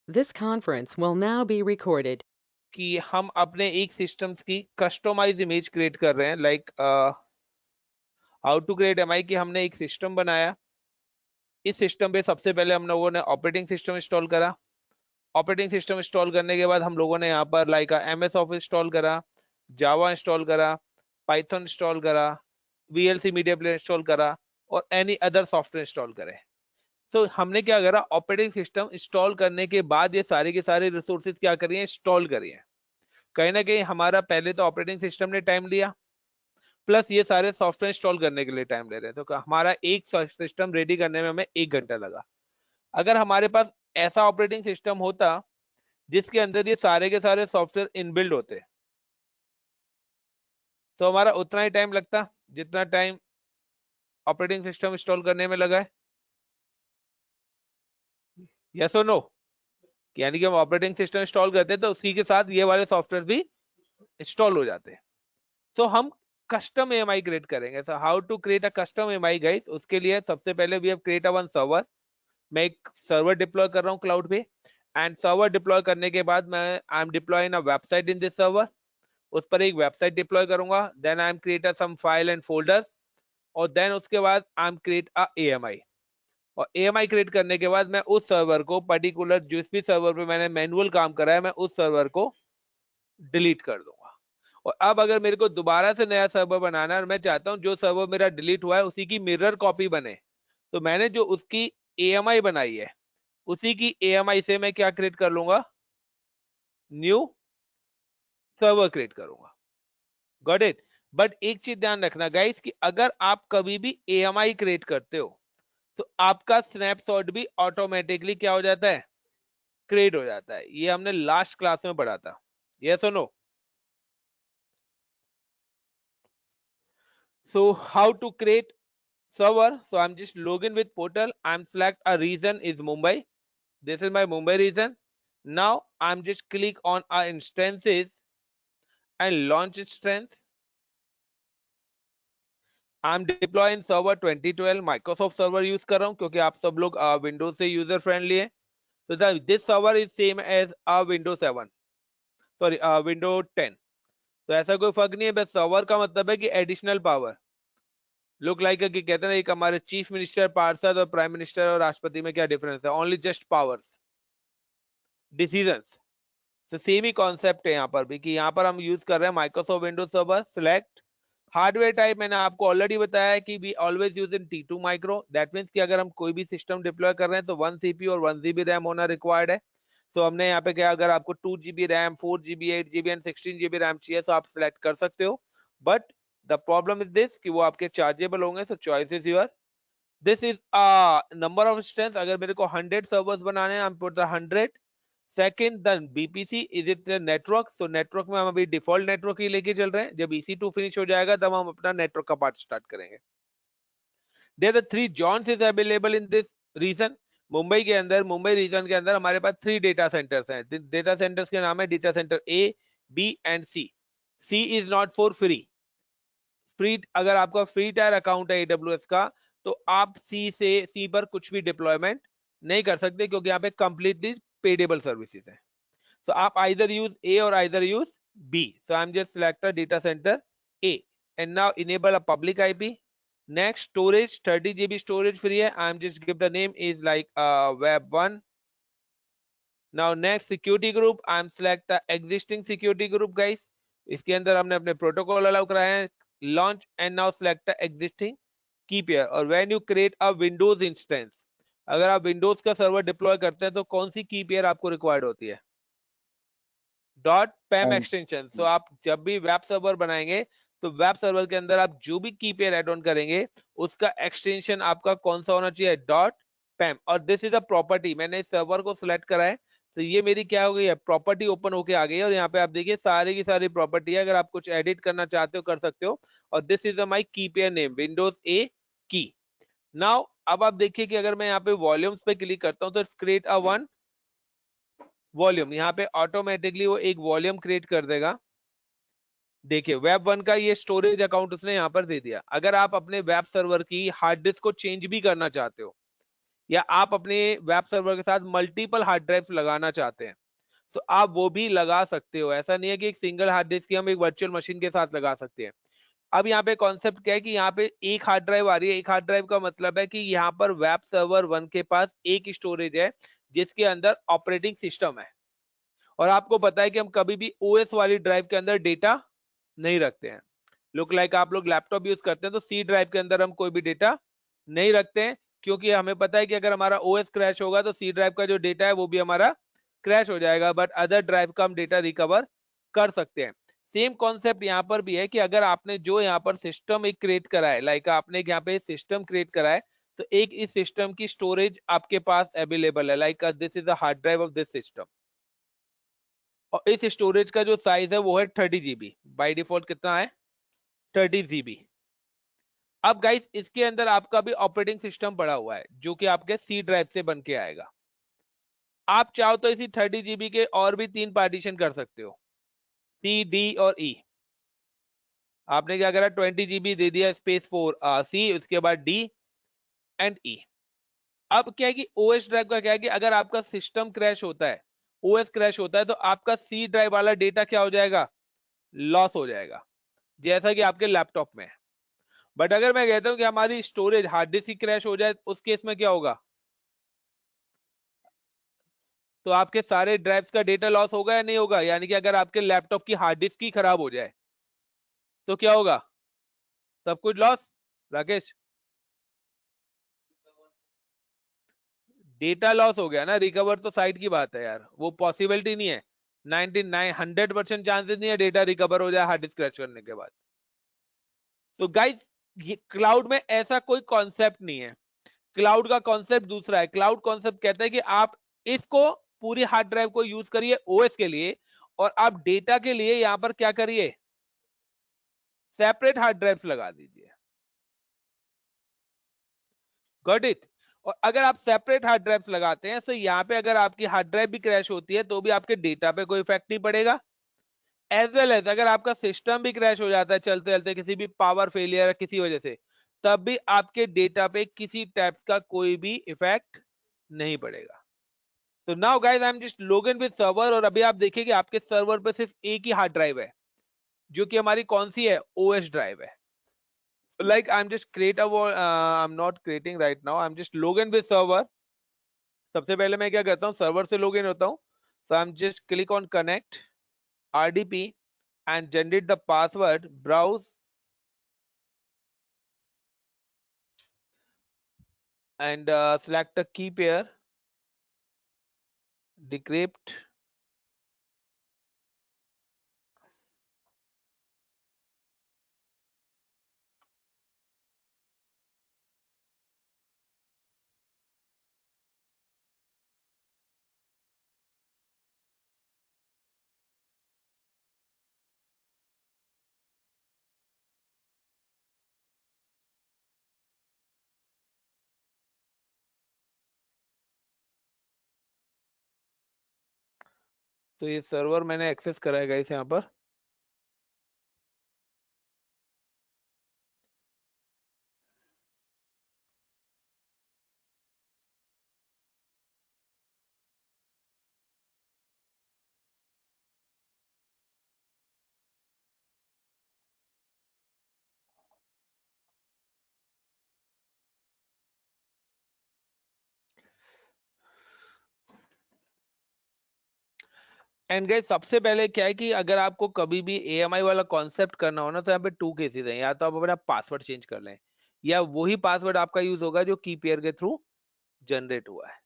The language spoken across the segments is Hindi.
This conference will now be recorded. कि हम अपने एक सिस्टम्स की कस्टमाइज इमेज क्रिएट कर रहे हैं, like how to create AMI की हमने एक सिस्टम बनाया। इस सिस्टम पे सबसे पहले हम लोगों ने ऑपरेटिंग सिस्टम इंस्टॉल करा। ऑपरेटिंग सिस्टम इंस्टॉल करने के बाद हम लोगों ने यहाँ पर लाइक एमएस ऑफिस इंस्टॉल करा, जावा इंस्टॉल करा, पाइथन इंस्टॉल करा, वीएलसी मीडिया प्लेयर इंस्टॉल करा और एनी अदर सॉफ्टवेयर इंस्टॉल करे। सो हमने क्या करा, ऑपरेटिंग सिस्टम इंस्टॉल करने के बाद ये सारे के सारे रिसोर्सेज क्या करिए, इंस्टॉल करिए। कहीं ना कहीं हमारा पहले तो ऑपरेटिंग सिस्टम ने टाइम लिया, प्लस ये सारे सॉफ्टवेयर इंस्टॉल करने के लिए टाइम ले रहे हैं, तो हमारा एक सिस्टम रेडी करने में हमें 1 घंटा लगा। अगर हमारे पास ऐसा ऑपरेटिंग सिस्टम होता जिसके अंदर ये सारे के सारे सॉफ्टवेयर इनबिल्ड होते, तो हमारा उतना ही टाइम लगता जितना टाइम ऑपरेटिंग सिस्टम इंस्टॉल करने में लगा है। यस और नो? यानी कि हम ऑपरेटिंग सिस्टम इंस्टॉल करते हैं तो उसी के साथ ये वाले सॉफ्टवेयर भी इंस्टॉल हो जाते हैं। सो हम कस्टम एएमआई क्रिएट करेंगे। So how to create a custom AMI guys, उसके लिए सबसे पहले we have create a one server. मैं एक सर्वर डिप्लॉय कर रहा हूँ क्लाउड पे, एंड सर्वर डिप्लॉय करने के बाद मैं I am deploying a website in this server. उस पर एक वेबसाइट डिप्लॉय करूंगा, then I am create some file and folders, और देन उसके बाद I am create a AMI. और एएमआई क्रिएट करने के बाद मैं उस सर्वर को पर्टिकुलर जिस भी सर्वर पे मैंने मैनुअल काम करा है मैं उस सर्वर को डिलीट कर दूंगा। और अब अगर मेरे को दोबारा से नया सर्वर बनाना है और मैं चाहता हूं जो सर्वर मेरा डिलीट हुआ है उसी की मिरर कॉपी बने, तो मैंने जो उसकी एएमआई बनाई है उसी की एएमआई से मैं क्या क्रिएट कर लूंगा, न्यू सर्वर क्रिएट करूंगा। Got it? बट एक चीज ध्यान रखना गाइस कि अगर आप कभी भी एएमआई क्रिएट करते हो तो आपका स्नैपशॉट भी ऑटोमेटिकली क्या हो जाता है, क्रिएट हो जाता है। ये हमने लास्ट क्लास में पढ़ा था। यस और no? So how to create server? So I'm just login with portal. I'm select a region is Mumbai. This is my Mumbai region. Now I'm just click on our instances and launch instance. I'm deploying server 2012 Microsoft server use कर रहा हूँ क्योंकि आप सब लोग Windows से user friendly है। So this server is same as Windows 7, sorry Windows 10। तो ऐसा कोई फर्क नहीं है, बस सर्वर का मतलब है कि एडिशनल पावर। लुक लाइक कि कहते हैं एक हमारे चीफ मिनिस्टर, पार्षद और प्राइम मिनिस्टर और राष्ट्रपति में क्या डिफरेंस है, ओनली जस्ट पावर्स, डिसीजंस। तो सेम ही कॉन्सेप्ट है यहाँ पर भी कि यहाँ पर हम यूज कर रहे हैं Microsoft Windows server. Select hardware type, मैंने आपको ऑलरेडी बताया है कि we always use in T2 micro. That means कि अगर हम कोई भी सिस्टम डिप्लॉय कर रहे हैं तो 1 CPU और 1 GB रैम होना रिक्वायर्ड है। सो हमने यहाँ पे क्या, अगर आपको 2 GB RAM, 4 GB, 8 GB and 16 GB RAM चाहिए तो आप सिलेक्ट कर सकते हो। But the problem is this कि वो आपके चार्जेबल होंगे। सो choice is your. This is number of instance. अगर मेरे को 100 सर्वर्स बनाने हैं, I put the 100। Second the BPC is it network. So network में हम अभी डिफॉल्ट नेटवर्क ही लेके चल रहे हैं, जब EC2 फिनिश हो जाएगा तब हम अपना नेटवर्क का पार्ट स्टार्ट करेंगे। There are 3 zones is available in this region. Mumbai के अंदर, मुंबई रीजन के अंदर हमारे पास 3 डेटा सेंटर्स हैं। डेटा सेंटर्स के नाम है data center A, B and C। C is not for free. Free, अगर आपका फ्री टायर अकाउंट है AWS का तो आप सी पर कुछ भी डिप्लॉयमेंट नहीं कर सकते क्योंकि यहाँ पे कंप्लीटली पेडेबल सर्विसेज है। So आप either use A or either use B. So I'm just select a data center A and now enable a public IP. Next, storage 30 GB storage free है. I'm just give the name is like web1. Now next, security group, I'm select the existing security group guys. इसके अंदर हमने अपने प्रोटोकॉल अलाउ कराए हैं। Launch and now select the existing key pair. और when you create a Windows instance, अगर आप विंडोज का सर्वर डिप्लॉय करते हैं तो कौन सी की पेयर आपको रिक्वायर्ड होती है? .pem extension. सो आप जब भी वेब सर्वर बनाएंगे तो वेब सर्वर के अंदर आप जो भी की पेयर एड ऑन करेंगे उसका एक्सटेंशन आपका कौन सा होना चाहिए, .pem। और दिस इज अ प्रॉपर्टी। मैंने इस सर्वर को सिलेक्ट करा है तो ये मेरी क्या हो गई है, प्रॉपर्टी ओपन होके आ गई है। और यहाँ पे आप देखिए सारी की सारी प्रॉपर्टी है, अगर आप कुछ एडिट करना चाहते हो कर सकते हो। और दिस इज माई की पेयर नेम विंडोज A की। नाउ अब आप देखिए कि अगर मैं यहाँ पे वॉल्यूम्स पे क्लिक करता हूँ तो क्रिएट अ वन वॉल्यूम। यहाँ पे ऑटोमेटिकली वो एक वॉल्यूम क्रिएट कर देगा। देखिए वेब वन का ये स्टोरेज अकाउंट उसने यहाँ पर दे दिया। अगर आप अपने वेब सर्वर की हार्ड डिस्क को चेंज भी करना चाहते हो या आप अपने वेब सर्वर के साथ मल्टीपल हार्ड ड्राइव्स लगाना चाहते हैं, तो आप वो भी लगा सकते हो। ऐसा नहीं है कि एक सिंगल हार्ड डिस्क की हम एक वर्चुअल मशीन के साथ लगा सकते हैं। अब यहाँ पे कॉन्सेप्ट क्या है कि यहाँ पे एक हार्ड ड्राइव आ रही है। एक हार्ड ड्राइव का मतलब है कि यहाँ पर वेब सर्वर 1 के पास एक स्टोरेज है जिसके अंदर ऑपरेटिंग सिस्टम है, और आपको पता है कि हम कभी भी ओएस वाली ड्राइव के अंदर डेटा नहीं रखते हैं। लुक लाइक आप लोग लैपटॉप यूज करते हैं तो सी ड्राइव के अंदर हम कोई भी डेटा नहीं रखते हैं, क्योंकि हमें पता है कि अगर हमारा ओएस क्रैश होगा तो सी ड्राइव का जो डेटा है वो भी हमारा क्रैश हो जाएगा, बट अदर ड्राइव का हम डेटा रिकवर कर सकते हैं। सेम कॉन्सेप्ट यहाँ पर भी है कि अगर आपने जो यहाँ पर सिस्टम एक क्रिएट करा है, लाइक आपने यहाँ पे सिस्टम क्रिएट करा है, तो एक इस सिस्टम की स्टोरेज आपके पास अवेलेबल है, like this is the hard drive of this system, और इस स्टोरेज का जो साइज है वो है 30 GB। बाई डिफॉल्ट कितना है? 30 GB। अब गाइस इसके अंदर आपका भी ऑपरेटिंग सिस्टम पड़ा हुआ है जो कि आपके सी ड्राइव से बन के आएगा। आप चाहो तो इसी 30 GB के और भी 3 पार्टीशन कर सकते हो, सी, डी और ई। आपने क्या करा, 20 GB दे दिया स्पेस 4 सी, उसके बाद डी एंड ई। अब क्या है कि ओएस ड्राइव का क्या है कि अगर आपका सिस्टम क्रैश होता है, ओएस क्रैश होता है, तो आपका सी ड्राइव वाला डेटा क्या हो जाएगा? लॉस हो जाएगा, जैसा कि आपके लैपटॉप में है। बट अगर मैं कहता हूं कि हमारी स्टोरेज हार्ड डिस्क की क्रैश हो जाए, उस केस में क्या होगा? तो आपके सारे ड्राइव्स का डेटा लॉस होगा या नहीं होगा? यानी कि अगर आपके लैपटॉप की हार्ड डिस्क ही खराब हो जाए तो क्या होगा? सब कुछ लॉस। राकेश, डेटा लॉस हो गया ना, रिकवर तो साइड की बात है यार, वो पॉसिबिलिटी नहीं है। 99 100% चांसेस नहीं है डेटा रिकवर हो जाए हार्ड डिस्क क्रैश करने के बाद। तो गाइस ये क्लाउड में ऐसा कोई कॉन्सेप्ट नहीं है। क्लाउड का कॉन्सेप्ट दूसरा है। क्लाउड कॉन्सेप्ट कहता है कि आप इसको पूरी हार्ड ड्राइव को यूज करिए ओएस के लिए, और आप डेटा के लिए यहां पर क्या करिए, सेपरेट हार्ड ड्राइव लगा दीजिए। Got it? और अगर आप सेपरेट हार्ड ड्राइव लगाते हैं तो यहाँ पे अगर आपकी हार्ड ड्राइव भी क्रैश होती है तो भी आपके डेटा पे कोई इफेक्ट नहीं पड़ेगा। एज वेल एज अगर आपका सिस्टम भी क्रैश हो जाता है चलते चलते किसी भी पावर फेलियर या किसी वजह से, तब भी आपके डेटा पे किसी टाइप का कोई भी इफेक्ट नहीं पड़ेगा। तो now guys I am just log in with server, और अभी आप देखिए कि आपके सर्वर पे सिर्फ एक ही हार्ड ड्राइव है जो कि हमारी कौन सी है? ओएस ड्राइव है। So like I'm just create a I'm not creating right now, I'm just log in with server। सबसे पहले मैं क्या करता हूँ, सर्वर से लॉग इन होता हूँ। So I'm just click on connect RDP and generate the password, browse and select a key pair, decrypt, तो ये सर्वर मैंने एक्सेस कराएगा इस यहाँ पर। एंड गाइस सबसे पहले क्या है कि अगर आपको कभी भी एएमआई वाला कॉन्सेप्ट करना हो ना, तो यहाँ पे 2 केसेस हैं। या तो आप अपना पासवर्ड चेंज कर लें, या वही पासवर्ड आपका यूज होगा जो की पेयर के थ्रू जनरेट हुआ है।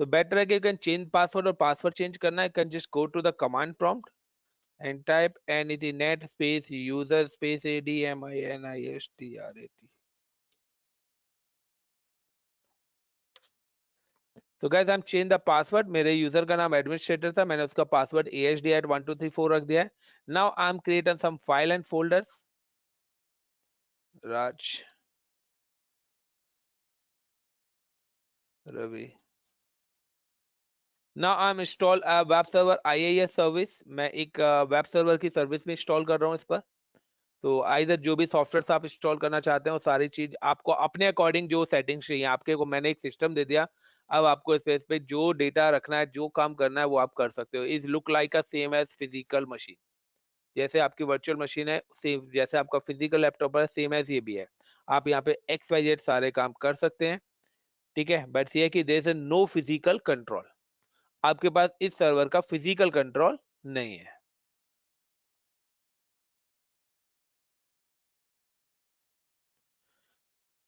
तो बेटर है कि यू कैन चेंज पासवर्ड, और पासवर्ड चेंज करना है, can just go to the command prompt and type net space user space ADMINISTRAT। तो guys I am change the password. मेरे यूजर का नाम एडमिनिस्ट्रेटर था, मैंने उसका पासवर्ड ASD@1234 रख दिया है। Now I am creating some file and folders. Raj Ravi. Now I am install web server IIS service. मैं एक वेब सर्वर की सर्विस में इंस्टॉल कर रहा हूँ इस पर। तो आइदर जो भी सॉफ्टवेयर आप इंस्टॉल करना चाहते हैं वो सारी चीज आपको अपने अकॉर्डिंग जो सेटिंग्स चाहिए आपके को मैंने एक सिस्टम दे दिया। अब आपको इस पे जो डेटा रखना है जो काम करना है वो आप कर सकते हो। Is look like a same as physical machine. जैसे आपकी वर्चुअल मशीन है सेम जैसे आपका फिजिकल लैपटॉप है सेम एज ये भी है। आप यहाँ पे एक्स वाई जेड सारे काम कर सकते हैं। ठीक है बट ये है कि there is no physical control. आपके पास इस सर्वर का फिजिकल कंट्रोल नहीं है।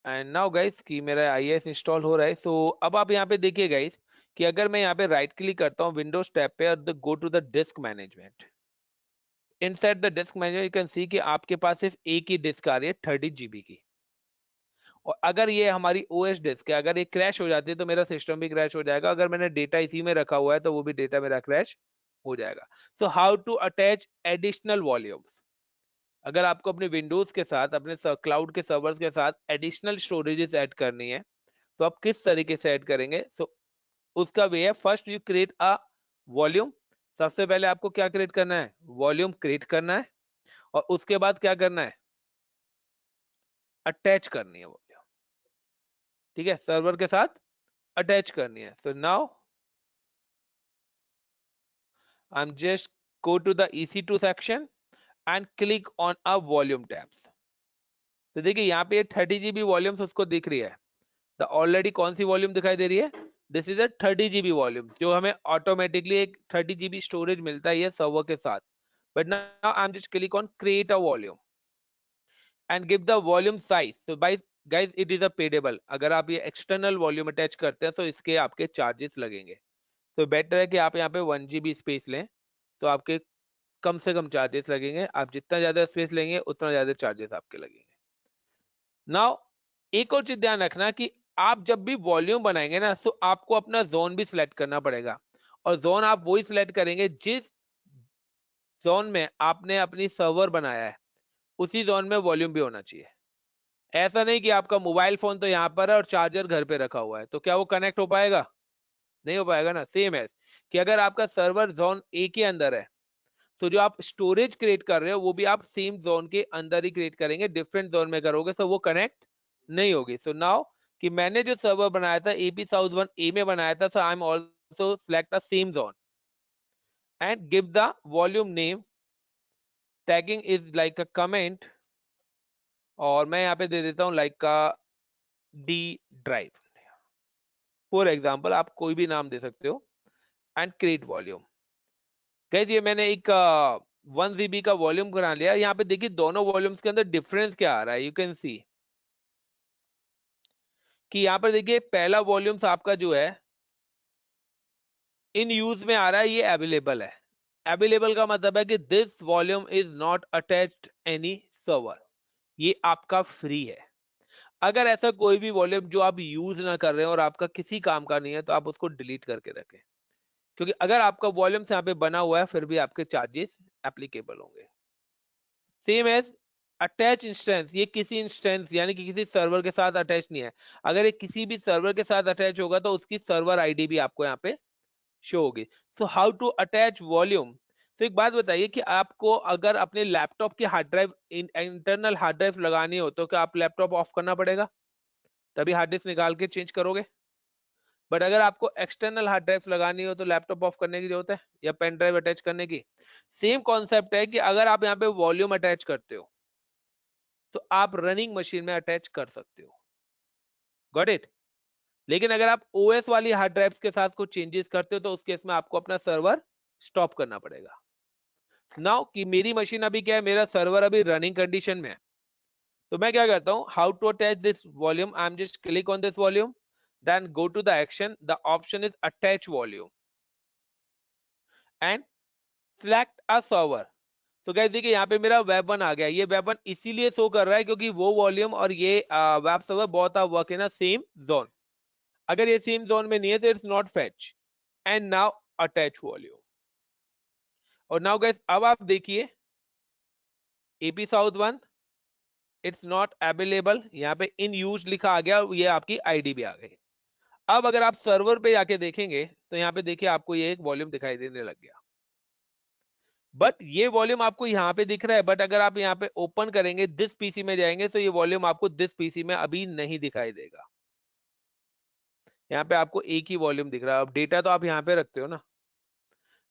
एंड नाउ गाइस कि मेरा आईएस इंस्टॉल हो रहा है। सो अब आप यहाँ पे देखिए गाइस कि अगर मैं यहाँ पे राइट क्लिक करता हूँ विंडोज टैब पे और go to the disk management. Inside the disk management you can see कि आपके पास सिर्फ एक ही डिस्क आ रही है 30 GB की। और अगर ये हमारी ओएस डिस्क है अगर ये क्रैश हो जाती है तो मेरा सिस्टम भी क्रैश हो जाएगा। अगर मैंने डेटा इसी में रखा हुआ है तो वो भी डेटा मेरा क्रैश हो जाएगा। So how to attach additional volumes. अगर आपको अपने विंडोज के साथ अपने क्लाउड के सर्वर्स के साथ एडिशनल स्टोरेजेस ऐड करनी है तो आप किस तरीके से ऐड करेंगे। सो उसका वे है first you create a volume. सबसे पहले आपको क्या क्रिएट करना है वॉल्यूम क्रिएट करना है और उसके बाद क्या करना है अटैच करनी है वॉल्यूम। ठीक है सर्वर के साथ अटैच करनी है। So now I am just go to the EC2 section and click on a volume tabs। तो देखिए यहाँ पे 30 GB वॉल्यूम्स उसको दिख रही है। तो ऑलरेडी कौन सी वॉल्यूम दिखाई दे रही है this is a 30 GB volume जो हमें ऑटोमेटिकली एक 30 GB स्टोरेज मिलता है ये सर्वर के साथ। But now I am just click on create a volume and give the volume size. तो bye guys it is a payable. अगर आप ये एक्सटर्नल वॉल्यूम अटैच करते हैं तो इसके आपके चार्जेस लगेंगे। तो बेटर है कि आप यहाँ पे 1 GB स्पेस लें तो आपके कम से कम चार्जेस लगेंगे। आप जितना ज्यादा स्पेस लेंगे उतना ज्यादा चार्जेस आपके लगेंगे। नाउ एक और चीज ध्यान रखना कि आप जब भी वॉल्यूम बनाएंगे ना तो आपको अपना जोन भी सिलेक्ट करना पड़ेगा। और जोन आप वही सिलेक्ट करेंगे जिस जोन में आपने अपनी सर्वर बनाया है उसी जोन में वॉल्यूम भी होना चाहिए। ऐसा नहीं कि आपका मोबाइल फोन तो यहाँ पर है और चार्जर घर पे रखा हुआ है तो क्या वो कनेक्ट हो पाएगा नहीं हो पाएगा ना। सेम है कि अगर आपका सर्वर जोन ए के अंदर है तो जो आप स्टोरेज क्रिएट कर रहे हो वो भी आप सेम जोन के अंदर ही क्रिएट करेंगे। डिफरेंट जोन में करोगे तो वो कनेक्ट नहीं होगी। सो नाउ कि मैंने जो सर्वर बनाया था एपी साउथ 1 ए में बनाया था so I am also select a same zone and give the volume name. Tagging is like a comment और मैं यहाँ पे दे देता हूँ लाइक का डी ड्राइव फॉर एग्जाम्पल। आप कोई भी नाम दे सकते हो एंड क्रिएट वॉल्यूम। गाइस ये मैंने एक 1 GB का वॉल्यूम बना लिया। यहाँ पे देखिए दोनों वॉल्यूम्स के अंदर डिफरेंस क्या आ रहा है। यू कैन सी कि यहाँ पर देखिए पहला वॉल्यूम्स आपका जो है इन यूज में आ रहा है ये अवेलेबल है। अवेलेबल का मतलब है कि this volume is not attached any server. ये आपका फ्री है। अगर ऐसा कोई भी वॉल्यूम जो आप यूज ना कर रहे हैं और आपका किसी काम का नहीं है तो आप उसको डिलीट करके रखें। क्योंकि अगर आपका वॉल्यूम यहाँ पे बना हुआ है फिर भी आपके चार्जेस एप्लीकेबल होंगे। सेम एज अटैच इंस्टेंस ये किसी इंस्टेंस यानी कि किसी सर्वर के साथ अटैच नहीं है। अगर ये किसी भी सर्वर के साथ अटैच होगा तो उसकी सर्वर आईडी भी आपको यहाँ पे शो होगी। So how to attach volume. तो एक बात बताइए कि आपको अगर अपने लैपटॉप की hard drive internal hard drive लगानी हो तो क्या आप लैपटॉप ऑफ करना पड़ेगा तभी हार्ड डिस्क निकाल के चेंज करोगे। बट अगर आपको एक्सटर्नल हार्ड ड्राइव लगानी हो तो लैपटॉप ऑफ करने की जरूरत है या पेन ड्राइव अटैच करने की। सेम कॉन्सेप्ट है कि अगर आप यहाँ पे वॉल्यूम अटैच करते हो तो आप रनिंग मशीन में अटैच कर सकते हो। Got it. लेकिन अगर आप ओएस वाली हार्ड ड्राइव्स के साथ कुछ चेंजेस करते हो तो उस केस में आपको अपना सर्वर स्टॉप करना पड़ेगा। नाउ कि मेरी मशीन अभी क्या है मेरा सर्वर अभी रनिंग कंडीशन में है तो मैं क्या करता हूं how to attach this volume. I am just click on this volume then go to the action the option is attach volume and select a server. तो गाइस देखिए यहाँ पे मेरा वेब वन आ गया। ये वेब वन इसीलिए शो कर रहा है क्योंकि वो वॉल्यूम और ये web server both are work in a same zone. अगर ये सेम जोन में नहीं है तो it's not fetch and now attach volume. और नाउ गाइस अब आप देखिए AP south 1 it's not available. यहाँ पे इन यूज लिखा आ गया ये आपकी आईडी भी आ गई। अब अगर आप सर्वर पे जाके देखेंगे तो यहाँ पे देखिए आपको ये एक वॉल्यूम दिखाई देने लग गया। बट ये वॉल्यूम आपको यहाँ पे दिख रहा है, बट अगर आप यहाँ पे ओपन करेंगे, दिस पीसी में जाएंगे, तो ये वॉल्यूम आपको दिस पीसी में अभी नहीं दिखाई देगा। यहाँ पे आपको एक ही वॉल्यूम दिख रहा है। अब डेटा तो आप यहाँ पे रखते हो ना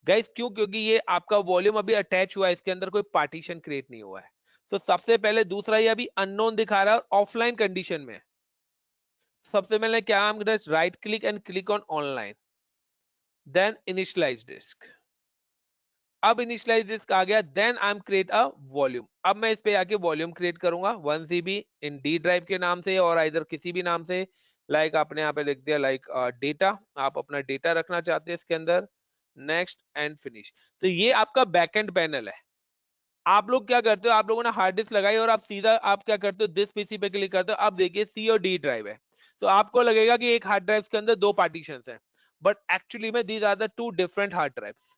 गाइस, क्यों? क्योंकि ये आपका वॉल्यूम अभी अटैच हुआ है, इसके अंदर कोई पार्टीशन क्रिएट नहीं हुआ है। तो सबसे पहले दूसरा, ये अभी अननोन दिखा रहा है और ऑफलाइन कंडीशन में। सबसे पहले क्या हम right click and click on online, then initialize disk. अब इनिशियलाइज डिस्क आ गया, then I am create a volume. अब मैं इस पे आके वॉल्यूम क्रिएट करूंगा 1 जीबी इन डी ड्राइव के नाम से, और इधर किसी भी नाम से, लाइक आपने यहाँ पे लिख दिया लाइक डेटा, आप अपना डेटा रखना चाहते हैं इसके अंदर। Next and finish. तो ये आपका बैकएंड पैनल है। आप लोग क्या करते हो, आप लोगों ने हार्ड डिस्क लगाई और आप सीधा आप क्या करते हो, दिस पीसी पे क्लिक करते हो। अब देखिए सी और डी ड्राइव है, तो आपको लगेगा कि एक हार्ड ड्राइव के अंदर दो पार्टीशंस हैं, बट एक्चुअली में these are the two different hard drives.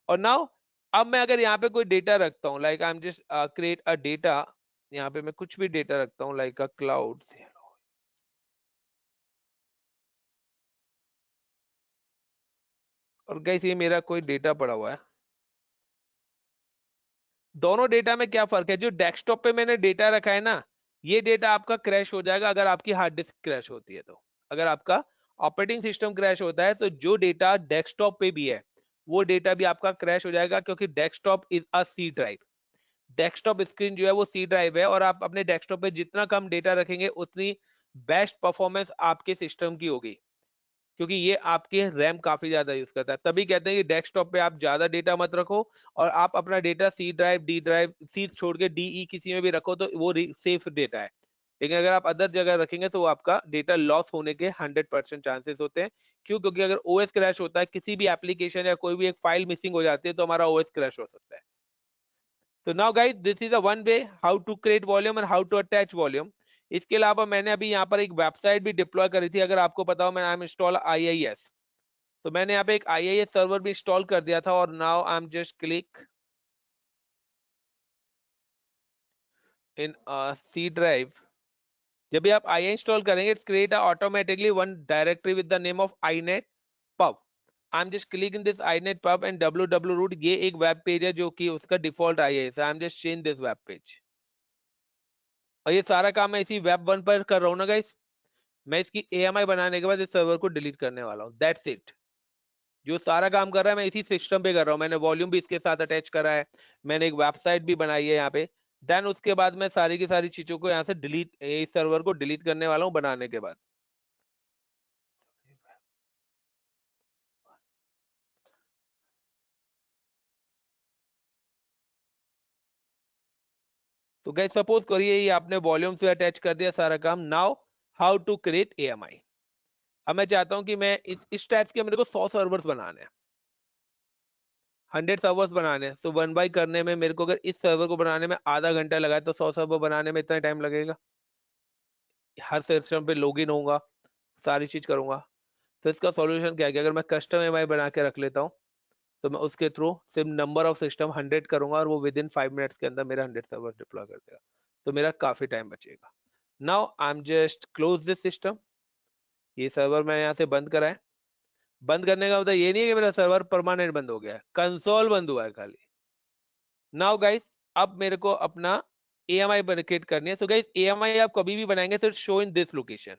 और नाउ अब मैं अगर यहाँ पे कोई डेटा रखता हूँ, like I am just create a data, यहाँ पे मैं कुछ भी डेटा रखता हूँ लाइक अ क्लाउड, और गाइस ये मेरा कोई डेटा पड़ा हुआ है। दोनों डेटा में क्या फर्क है, जो डेस्कटॉप पे मैंने डेटा रखा है ना, ये डेटा आपका क्रैश हो जाएगा अगर आपकी हार्ड डिस्क क्रैश होती है। तो अगर आपका ऑपरेटिंग सिस्टम क्रैश होता है, तो जो डेटा डेस्कटॉप पे भी है, वो डेटा भी आपका क्रैश हो जाएगा, क्योंकि desktop is a C drive. Desktop screen जो है वो सी ड्राइव है, और आप अपने डेस्कटॉप पे जितना कम डेटा रखेंगे, उतनी बेस्ट परफॉर्मेंस आपके सिस्टम की होगी, क्योंकि ये आपके रैम काफी ज्यादा यूज करता है। तभी कहते हैं कि डेस्कटॉप पे आप ज्यादा डेटा मत रखो, और आप अपना data C drive, D drive, C छोड़ के डीई किसी में भी रखो, तो वो सेफ डेटा है। लेकिन अगर आप अदर जगह रखेंगे, तो आपका डेटा लॉस होने के 100% चांसेस होते हैं। क्यों? क्योंकि अगर ओएस क्रैश होता है, किसी भी एप्लीकेशन या कोई भी एक फाइल मिसिंग हो जाती है, तो हमारा ओएस क्रैश हो सकता है। तो now guys, this is a one way how to create volume and how to attach volume. इसके अलावा मैंने अभी यहाँ पर एक वेबसाइट भी डिप्लॉय करी थी, अगर आपको पता हो, मैंने आई एम इंस्टॉल IIS। तो मैंने यहाँ पे एक IIS सर्वर भी इंस्टॉल कर दिया था, और now I am just click in C drive. जब भी आप आई इंस्टॉल करेंगे, it's create automatically one directory with the name of inet pub। I am just click in this inet pub and www root। ये एक वेब पेज है जो कि उसका डिफॉल्ट IIS है। आई am just change this web page, और ये सारा काम मैं इसी वेब वन पर कर रहा हूँ ना गाइस। मैं इसकी AMI बनाने के बाद इस सर्वर को डिलीट करने वाला हूँ, दैट्स इट। जो सारा काम कर रहा है मैं इसी सिस्टम पे कर रहा हूँ। मैंने वॉल्यूम भी इसके साथ अटैच करा है, मैंने एक वेबसाइट भी बनाई है यहाँ पे। देन उसके बाद मैं सारी की सारी चीजों को यहाँ से डिलीट, इस सर्वर को डिलीट करने वाला हूँ बनाने के बाद। तो गाइस सपोज करिए ये आपने वॉल्यूम से अटैच कर दिया सारा काम। Now how to create AMI। अब मैं चाहता हूँ कि मैं इस टाइप के मेरे को 100 सर्वर्स बनाने हैं, 100 सर्वर्स बनाने हैं। सो वन बाई करने में मेरे को, अगर इस सर्वर को बनाने में आधा घंटा लगा है, तो 100 सर्वर बनाने में इतना टाइम लगेगा। हर सिस्टम पे लॉगिन होऊंगा, सारी चीज करूंगा। तो इसका सॉल्यूशन क्या है कि अगर मैं कस्टम एमआई बना के रख लेता हूँ, तो मैं उसके थ्रू सिर्फ नंबर ऑफ सिस्टम 100 करूंगा, और वो विद इन 5 मिनट्स के अंदर मेरा 100 सर्वर डिप्लॉय कर देगा। तो मेरा काफी टाइम बचेगा। Now I am just close this system. ये सर्वर मैं यहाँ से बंद करा है। बंद करने का मतलब ये नहीं है कि मेरा सर्वर परमानेंट बंद हो गया है, कंसोल बंद हुआ है खाली। नाउ गाइस, अब मेरे को अपना AMI क्रिएट करनी है। सो गाइस, AMI आप कभी भी बनाएंगे तो show in this location,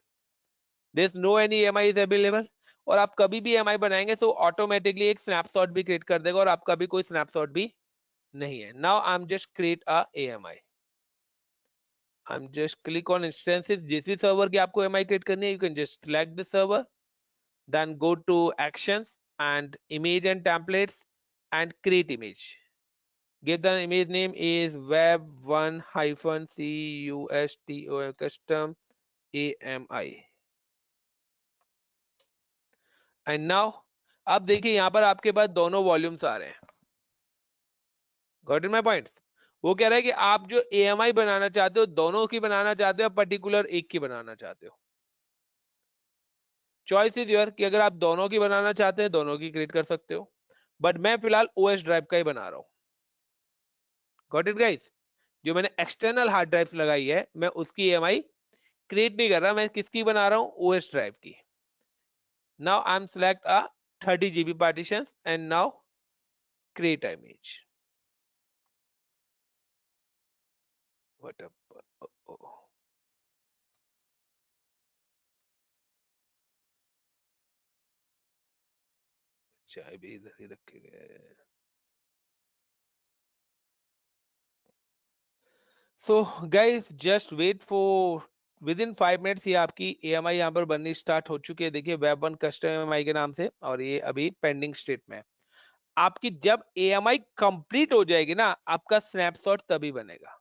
this no any AMI is available. और आप कभी भी AMI बनाएंगे तो ऑटोमेटिकली एक स्नैपशॉट भी क्रिएट कर देगा, और आपका भी कोई स्नैपशॉट भी नहीं है। Now I am just create a AMI। I am just click on instances. जिस भी सर्वर की आपको AMI क्रिएट करनी है, you can just select the server, then go to actions and image and templates and create image. Give the image name is web1 hyphen custo custom AMI। And now अब देखिए यहाँ पर आपके पास दोनों वॉल्यूम्स आ रहे हैं। Got in my point? वो कह रहा है कि आप जो AMI बनाना चाहते हो, दोनों की बनाना चाहते हो, पर्टिकुलर एक की बनाना चाहते हो। चॉइस इज योर, कि अगर आप दोनों की बनाना चाहते हैं, दोनों की क्रिएट कर सकते हो, बट मैं फिलहाल OS ड्राइव का ही बना रहा हूँ। Got it guys? जो मैंने एक्सटर्नल हार्ड ड्राइव लगाई है, मैं उसकी AMI क्रिएट नहीं कर रहा, मैं किसकी बना रहा हूँ, OS ड्राइव की। Now I'm select a 30 GB partitions, and now create image. What up? चाय भी इधर ही रखे गए. So guys, just wait for within 5 minutes ये आपकी EMI यहाँ पर बननी स्टार्ट हो चुकी है. देखिए वेब वन कस्टम EMI के नाम से, और ये अभी पेंडिंग स्टेट में है. आपकी जब EMI कंप्लीट हो जाएगी ना, आपका स्नैपशॉट तभी बनेगा.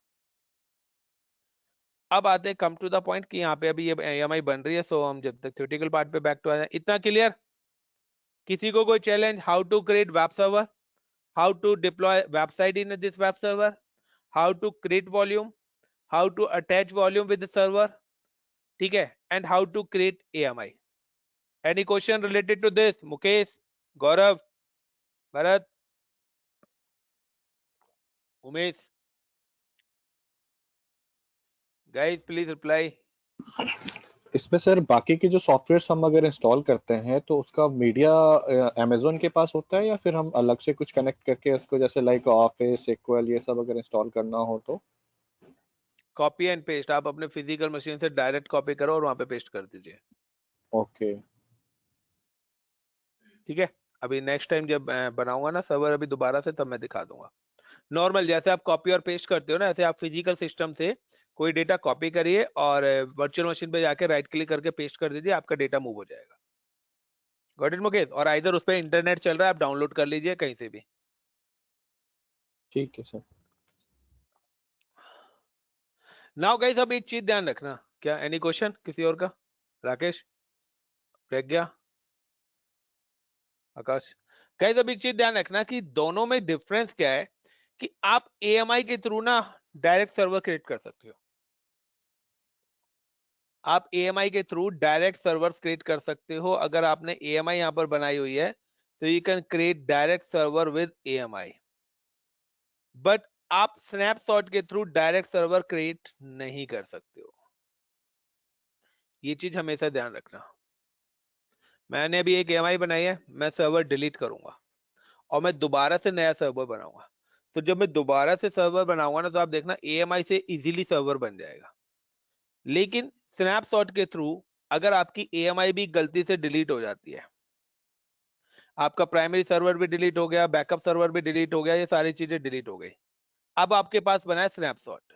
अब आते हैं कम टू द पॉइंट कि यहाँ पे अभी ये EMI बन रही है. सो हम जब तक थ्योरेटिकल पार्ट पे बैक टू आ जाए. इतना क्लियर? किसी को कोई challenge? How to create web server, how to deploy website in this web server, how to create volume, how to attach volume with the server, ठीक है, and how to create EMI. Any question related to this? Mukesh, Gaurav, Bharat, Umesh, guys please reply. इसमें सर बाकी के जो सॉफ्टवेयर हम अगर इंस्टॉल करते हैं तो उसका मीडिया अमेजोन के पास होता है या फिर हम अलग से कुछ कनेक्ट करके उसको, जैसे लाइक ऑफिस, SQL ये सब अगर इंस्टॉल करना हो तो? Copy and paste. आप अपने फिजिकल मशीन से डायरेक्ट कॉपी करो और वहां पे पेस्ट कर दीजिए. ओके, ठीक है. अभी नेक्स्ट टाइम जब बनाऊंगा ना सर्वर अभी दोबारा से, तब मैं दिखा दूंगा. नॉर्मल जैसे आप कॉपी और पेस्ट करते हो ना, ऐसे आप फिजिकल सिस्टम से कोई डेटा कॉपी करिए और वर्चुअल मशीन पे जाके राइट क्लिक करके पेस्ट कर दीजिए, आपका डेटा मूव हो जाएगा. Got it Mukesh? और इधर उस पे इंटरनेट चल रहा है, आप डाउनलोड कर लीजिए कहीं से भी. ठीक है सर. नाउ गाइस, अब एक चीज ध्यान रखना. क्या एनी क्वेश्चन किसी और का? राकेश, प्रज्ञा, आकाश. गाइस अब एक चीज ध्यान रखना कि दोनों में डिफरेंस क्या है, कि आप EMI के थ्रू ना डायरेक्ट सर्वर क्रिएट कर सकते हो. आप EMI के थ्रू डायरेक्ट सर्वर्स क्रिएट कर सकते हो. अगर आपने EMI यहां पर बनाई हुई है तो you can create direct server with EMI. But आप स्नैपशॉट के थ्रू डायरेक्ट सर्वर क्रिएट नहीं कर सकते हो. ये चीज हमेशा ध्यान रखना. मैंने अभी एक EMI बनाई है, मैं सर्वर डिलीट करूंगा और मैं दोबारा से नया सर्वर बनाऊंगा. तो जब मैं दोबारा से सर्वर बनाऊंगा ना, तो आप देखना EMI से इजीली सर्वर बन जाएगा. लेकिन स्नैपशॉट के थ्रू अगर आपकी EMI भी गलती से डिलीट हो जाती है, आपका प्राइमरी सर्वर भी डिलीट हो गया, बैकअप सर्वर भी डिलीट हो गया, ये सारी चीजें डिलीट हो गई, अब आपके पास बना है स्नैपशॉट,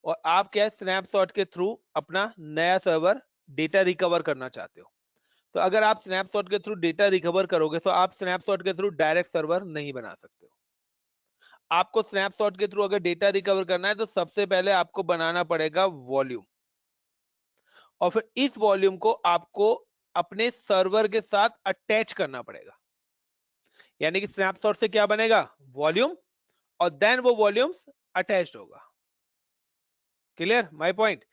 और आप क्या है स्नैपशॉट के थ्रू अपना नया सर्वर डेटा रिकवर करना चाहते हो. तो अगर आप स्नैपशॉट के थ्रू डेटा रिकवर करोगे तो आप स्नैपशॉट के थ्रू डायरेक्ट सर्वर नहीं बना सकते हो. आपको स्नैपशॉट के थ्रू अगर डेटा रिकवर करना है तो सबसे पहले आपको बनाना पड़ेगा वॉल्यूम, और फिर इस वॉल्यूम को आपको अपने सर्वर के साथ अटैच करना पड़ेगा. यानी कि स्नैपशॉट से क्या बनेगा? वॉल्यूम, और देन वो वॉल्यूम्स अटैच्ड होगा. Clear my point?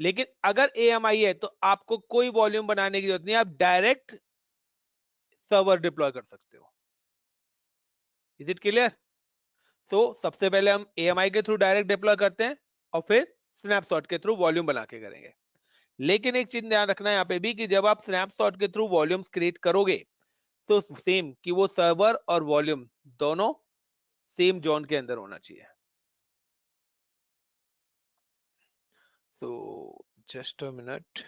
लेकिन अगर EMI है तो आपको कोई वॉल्यूम बनाने की जरूरत नहीं, आप डायरेक्ट सर्वर डिप्लॉय कर सकते हो. Is it clear? तो सबसे पहले हम EMI के थ्रू डायरेक्ट डिप्लॉय करते हैं और फिर स्नैपशॉट के थ्रू वॉल्यूम बना के करेंगे. लेकिन एक चीज ध्यान रखना है यहाँ पे भी कि जब आप स्नैपशॉट के थ्रू वॉल्यूम्स क्रिएट करोगे तो सेम कि वो सर्वर और वॉल्यूम दोनों सेम जोन के अंदर होना चाहिए. तो just a minute.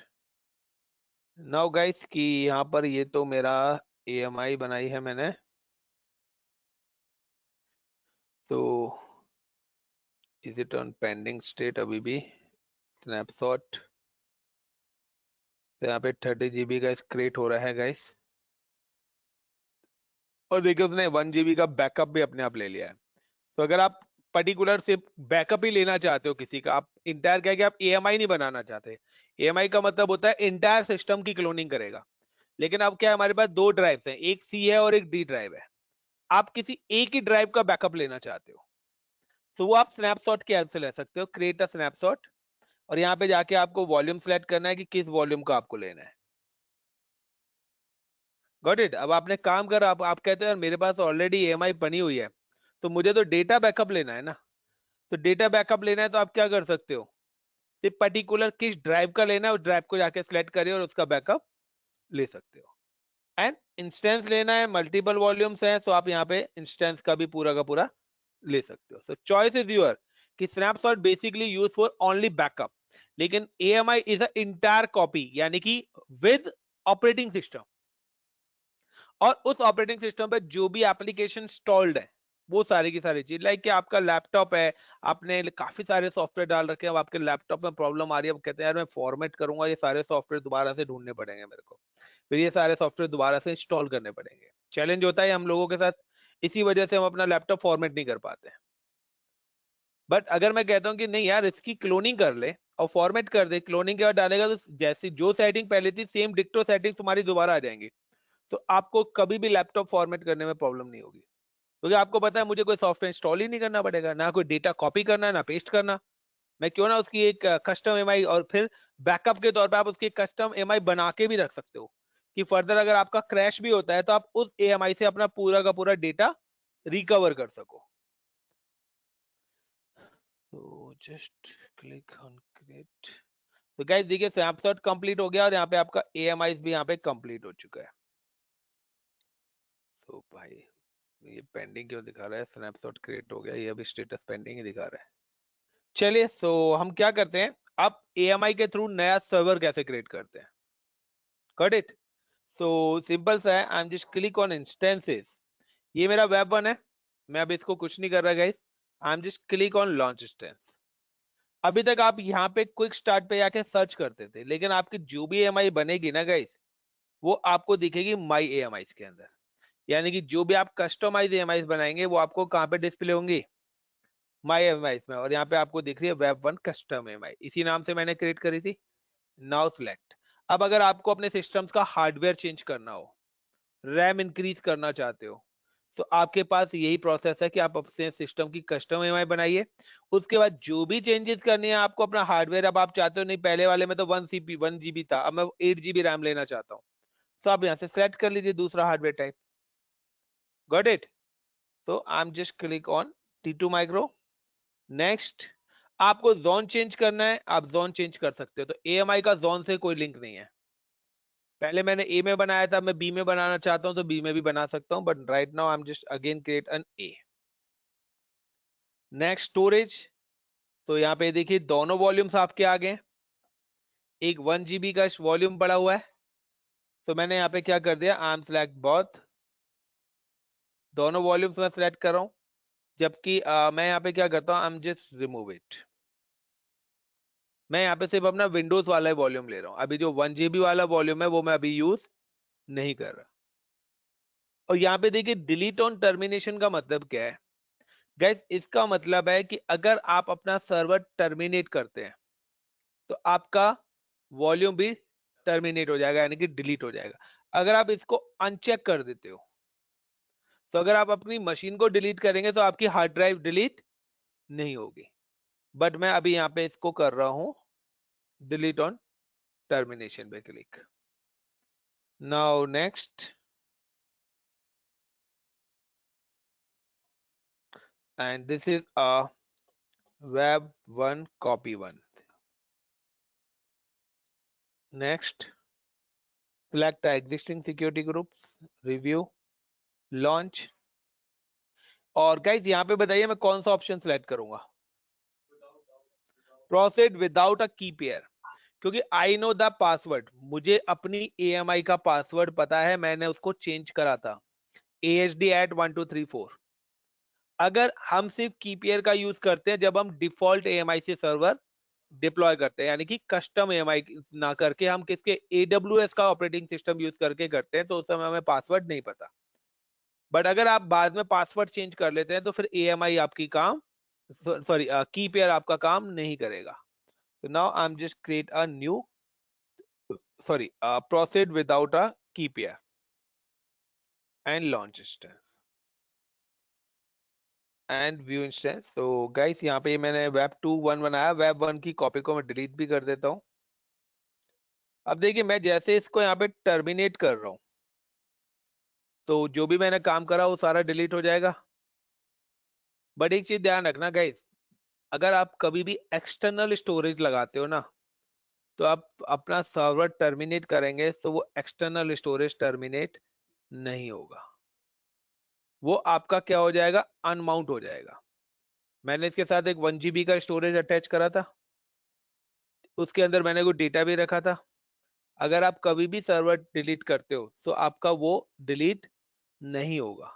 Now guys कि यहाँ पर ये तो मेरा EMI बनाई है मैंने, तो is it on pending state अभी भी? स्नैपशॉट तो यहाँ पे 30 GB का क्रिएट हो रहा है गाइस, और देखिए उसने 1 GB का बैकअप भी अपने आप ले लिया है. तो अगर आप पर्टिकुलर से बैकअप ही लेना चाहते हो किसी का, आप इंटायर क्या है कि आप EMI नहीं बनाना चाहते. EMI का मतलब होता है इंटायर सिस्टम की क्लोनिंग करेगा. लेकिन अब क्या है, हमारे पास दो ड्राइव्स हैं, एक C है और एक D ड्राइव है. आप किसी एक ही ड्राइव का बैकअप लेना चाहते हो तो वो आप स्नैपशॉट की हेल्प से ले सकते हो. क्रिएट अ स्नैपशॉट, और यहाँ पे जाके आपको वॉल्यूम सेलेक्ट करना है कि किस वॉल्यूम का आपको लेना है. Got it? अब आपने काम करा, आप कहते हैं मेरे पास ऑलरेडी EMI बनी हुई है तो मुझे तो डेटा बैकअप लेना है ना. तो डेटा बैकअप लेना है तो आप क्या कर सकते हो, सिर्फ पर्टिकुलर किस ड्राइव का लेना है उस ड्राइव को जाके सिलेक्ट करिए और उसका बैकअप ले सकते हो. एंड इंस्टेंस लेना है, मल्टीपल वॉल्यूम्स है, सो आप यहाँ पे इंस्टेंस का भी पूरा का पूरा ले सकते हो. सो चॉइस इज योर कि snapshot basically use for only backup, लेकिन AMI is a entire copy, यानी कि विद ऑपरेटिंग सिस्टम, और उस ऑपरेटिंग सिस्टम पे जो भी एप्लीकेशन इंस्टॉल्ड है वो सारी की सारी चीज, लाइक कि आपका लैपटॉप है, आपने काफी सारे सॉफ्टवेयर डाल रखे हैं, अब आपके लैपटॉप में प्रॉब्लम आ रही है, अब कहते हैं यार मैं फॉर्मेट करूंगा, ये सारे सॉफ्टवेयर दोबारा से ढूंढने पड़ेंगे मेरे को, फिर ये सारे सॉफ्टवेयर दोबारा से इंस्टॉल करने पड़ेंगे. चैलेंज होता है हम लोगों के साथ, इसी वजह से हम अपना लैपटॉप फॉर्मेट नहीं कर पाते. बट अगर मैं कहता हूँ कि नहीं यार इसकी क्लोनिंग कर ले और फॉर्मेट कर दे, क्लोनिंग के बाद डालेगा तो जैसी जो सेटिंग पहले थी सेम डिक्टो सेटिंग तुम्हारी दोबारा आ जाएंगी, तो आपको कभी भी लैपटॉप फॉर्मेट करने में प्रॉब्लम नहीं होगी, क्योंकि आपको पता है मुझे कोई सॉफ्टवेयर इंस्टॉल ही नहीं करना पड़ेगा, ना कोई डेटा कॉपी करना है ना पेस्ट करना. मैं क्यों ना उसकी एक कस्टम एमआई, और फिर बैकअप के तौर पे आप उसकी कस्टम एमआई बना के भी रख सकते हो कि फर्दर अगर आपका क्रैश भी होता है तो आप उस एएमआई से अपना पूरा का पूरा डेटा रिकवर कर सको. तो जस्ट क्लिक ऑन क्रिएट. तो गाइस देखिए स्नैपशॉट कंप्लीट हो गया और यहाँ पे आपका एएमआई भी यहाँ पे कंप्लीट हो चुका है. तो भाई ये पेंडिंग क्यों दिखा रहा है, स्नैपशॉट क्रिएट हो गया, ये अभी स्टेटस पेंडिंग ही दिखा रहा है. चलिए सो हम क्या करते हैं, अब AMI के थ्रू नया सर्वर कैसे क्रिएट करते हैं. Got it. सो सिंपल सा है, आई am just click on instances. ये मेरा वेब वन है, मैं अब इसको कुछ नहीं कर रहा guys, I am just click on launch instance. अभी तक आप यहाँ पे क्विक स्टार्ट पे जाके सर्च करते थे, लेकिन आपकी जो भी AMI बनेगी ना गाइस, वो आपको दिखेगी माई AMI के अंदर, यानी कि जो भी आप कस्टमाइज AMI बनाएंगे वो आपको कहाँ पे डिस्प्ले होंगी, माई AMI में. और यहाँ पे आपको दिख रही है वेब वन कस्टम AMI, इसी नाम से मैंने क्रिएट करी थी. Now select. अब अगर आपको अपने सिस्टम्स का हार्डवेयर चेंज करना हो, रैम इंक्रीज करना चाहते हो, तो आपके पास यही प्रोसेस है कि आप अपने सिस्टम की कस्टम एमआई बनाइए. उसके बाद जो भी चेंजेस करनी है आपको अपना हार्डवेयर, अब आप चाहते हो नहीं पहले वाले में तो 1 GB था, अब मैं 8 GB रैम लेना चाहता हूँ, तो आप यहाँ से सेलेक्ट कर लीजिए दूसरा हार्डवेयर टाइप. Got it. तो I am just click on T2 micro. Next. आपको जोन चेंज करना है, आप जोन चेंज कर सकते हो, तो AMI का जोन से कोई लिंक नहीं है. पहले मैंने ए में बनाया था, मैं बी में बनाना चाहता हूं तो बी में भी बना सकता हूं, but right now I am just again create an A. Next storage. तो यहाँ पे देखिए दोनों वॉल्यूम्स आपके आ गए, एक 1 GB का वॉल्यूम पड़ा हुआ है, तो मैंने यहाँ पे क्या कर दिया, आई एम सिलेक्ट बोथ, दोनों वॉल्यूम्स में सिलेक्ट कर रहा हूं, जबकि मैं यहाँ पे क्या करता हूँ, आई एम जस्ट रिमूव इट. मैं यहाँ पे सिर्फ अपना विंडोज वाला वॉल्यूम ले रहा हूँ, अभी जो 1 GB वाला वॉल्यूम है वो मैं अभी यूज नहीं कर रहा. और यहाँ पे देखिए डिलीट ऑन टर्मिनेशन का मतलब क्या है गाइस, इसका मतलब है कि अगर आप अपना सर्वर टर्मिनेट करते हैं तो आपका वॉल्यूम भी टर्मिनेट हो जाएगा, यानी कि डिलीट हो जाएगा. अगर आप इसको अनचेक कर देते हो, तो अगर आप अपनी मशीन को डिलीट करेंगे तो आपकी हार्ड ड्राइव डिलीट नहीं होगी. बट मैं अभी यहाँ पे इसको कर रहा हूं डिलीट ऑन टर्मिनेशन पे click. Now next, and this is a web one copy one. Next, select existing security groups, review, launch. और गाइज यहाँ पे बताइए मैं कौन सा ऑप्शन सिलेक्ट करूंगा, proceed without a key pair, क्योंकि आई नो द पासवर्ड, मुझे अपनी AMI का पासवर्ड पता है, मैंने उसको चेंज करा था ASD@1234. अगर हम सिर्फ की पेयर का यूज करते हैं जब हम डिफॉल्ट AMI से सर्वर डिप्लॉय करते हैं, यानी कि कस्टम AMI ना करके हम किसके AWS का ऑपरेटिंग सिस्टम यूज करके करते हैं, तो उस समय हमें पासवर्ड नहीं पता. बट अगर आप बाद में पासवर्ड चेंज कर लेते हैं तो फिर AMI आपकी काम, सॉरी की पेयर आपका काम नहीं करेगा. तो now I am just create a new, sorry proceed without a key pair and launch instance and view instance. तो गाइस यहाँ पे मैंने वेब 2.1 बनाया, वेब 1 की कॉपी को मैं डिलीट भी कर देता हूँ. अब देखिए मैं जैसे इसको यहाँ पे टर्मिनेट कर रहा हूँ, तो जो भी मैंने काम करा वो सारा डिलीट हो जाएगा. बट एक चीज ध्यान रखना गाइस, अगर आप कभी भी एक्सटर्नल स्टोरेज लगाते हो ना, तो आप अपना सर्वर टर्मिनेट करेंगे तो वो एक्सटर्नल स्टोरेज टर्मिनेट नहीं होगा, वो आपका क्या हो जाएगा, अनमाउंट हो जाएगा। मैंने इसके साथ एक 1 GB का स्टोरेज अटैच करा था, उसके अंदर मैंने कोई डेटा भी रखा था। अगर आप कभी भी सर्वर डिलीट करते हो तो आपका वो डिलीट नहीं होगा।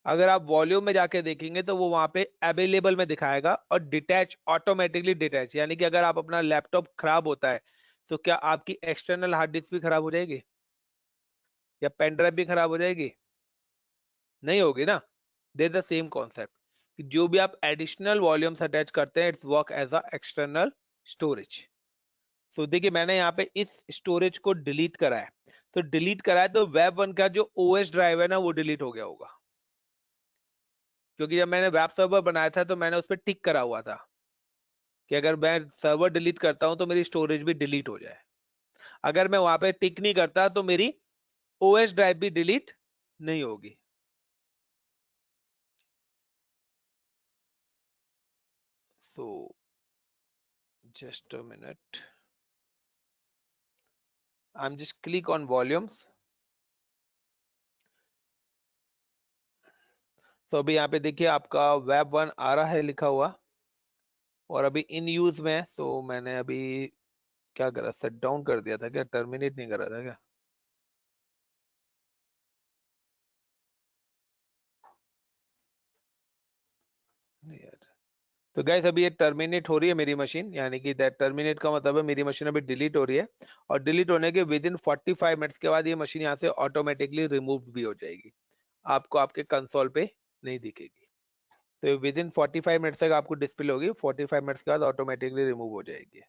अगर आप वॉल्यूम में जाके देखेंगे तो वो वहां पे अवेलेबल में दिखाएगा और डिटैच, ऑटोमेटिकली डिटैच, यानी कि अगर आप अपना लैपटॉप खराब होता है तो क्या आपकी एक्सटर्नल हार्ड डिस्क भी खराब हो जाएगी या पेन ड्राइव भी खराब हो जाएगी? नहीं होगी ना। दे द सेम कॉन्सेप्ट कि जो भी आप एडिशनल वॉल्यूम्स अटैच करते हैं it's work as a external storage. So देखिए मैंने यहाँ पे इस स्टोरेज को डिलीट करा है, तो डिलीट करा है तो वेब 1 का जो ओएस ड्राइव है ना वो डिलीट हो गया होगा, क्योंकि जब मैंने वेब सर्वर बनाया था तो मैंने उस पर टिक करा हुआ था कि अगर मैं सर्वर डिलीट करता हूं तो मेरी स्टोरेज भी डिलीट हो जाए। अगर मैं वहां पे टिक नहीं करता तो मेरी ओएस ड्राइव भी डिलीट नहीं होगी। So just a minute, I am just click on volumes. तो अभी यहाँ पे देखिए आपका वेब 1 आ रहा है लिखा हुआ और अभी इन यूज में है। सो मैंने अभी क्या करा, शट डाउन कर दिया था क्या, टर्मिनेट नहीं करा था क्या? नहीं यार। तो गाइस अभी ये टर्मिनेट हो रही है मेरी मशीन, यानी कि दैट टर्मिनेट का मतलब है मेरी मशीन अभी डिलीट हो रही है और डिलीट होने के विद इन 45 मिनट्स के बाद ये मशीन यहाँ से ऑटोमेटिकली रिमूव भी हो जाएगी, आपको आपके कंसोल पे नहीं दिखेगी। तो विद इन 45 मिनट्स तक आपको डिस्प्ले होगी, 45 मिनट्स के बाद ऑटोमेटिकली रिमूव हो जाएगी।